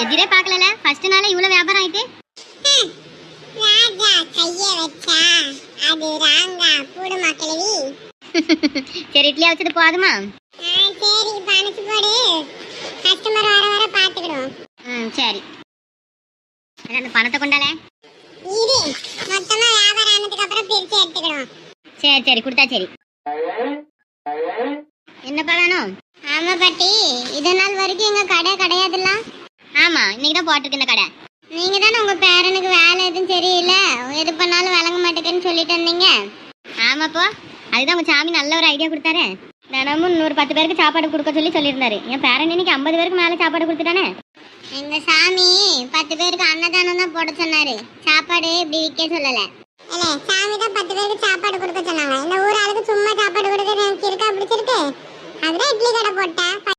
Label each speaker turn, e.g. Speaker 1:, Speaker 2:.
Speaker 1: எதிரே பார்க்கல. ஃபர்ஸ்ட் நாளே இவ்வளவு வியாபாரம் ஆயிட்டு.
Speaker 2: ராஜா கைய வச்சா அது ராங்கா போடு மக்களவி.
Speaker 1: சரி இட்லி வச்சது போதுமா?
Speaker 2: சரி பணத்து போடு. கஸ்டமர் வர வர பாத்துக்கிடுவோம்.
Speaker 1: சரி. அந்த பணத்தை கொண்டால.
Speaker 2: இது மொத்தமா வியாபாரம் ஆனதுக்கு அப்புறம் பிரிச்சு எடுத்துக்கிடுவோம்.
Speaker 1: சரி சரி கொடுத்தா சரி. என்னப்பா வேணும்?
Speaker 2: ஆமா பாட்டி, இது நாள் வரைக்கும் எங்க கடை கிடையாதுல்ல.
Speaker 1: ஆமா இன்னைக்கு தான் போட்டிருக்கு இந்த கடை.
Speaker 2: நீங்க தானே உங்க பேரனுக்கு வேலை எதுவும் சரியில்லை, எது பண்ணாலும் விளங்க மாட்டேங்குன்னு சொல்லிட்டு இருந்தீங்க.
Speaker 1: ஆமாப்போ அதுதான் உங்க சாமி நல்ல ஒரு ஐடியா கொடுத்தாரு. தினமும் 110 பேருக்கு சாப்பாடு கொடுக்க சொல்லியிருந்தாரு. என் பேரன் இன்னைக்கு 50 பேருக்கு மேல சாப்பாடு கொடுத்துட்டானே.
Speaker 2: எங்க சாமி 10 பேருக்கு அன்னதானம் தான் போட சொன்னாரு, சாப்பாடு இப்படி விற்க சொல்லல. இல்ல சாமி தான் 10 பேருக்கு சாப்பாடு கொடுக்க சொன்னாங்க. இந்த ஊர் ஆளுக்கு சும்மா சாப்பாடு கொடுக்க எனக்கு இருக்கா பிடிச்சிருக்கு. அதுதான் இட்லி கடை போட்டேன்.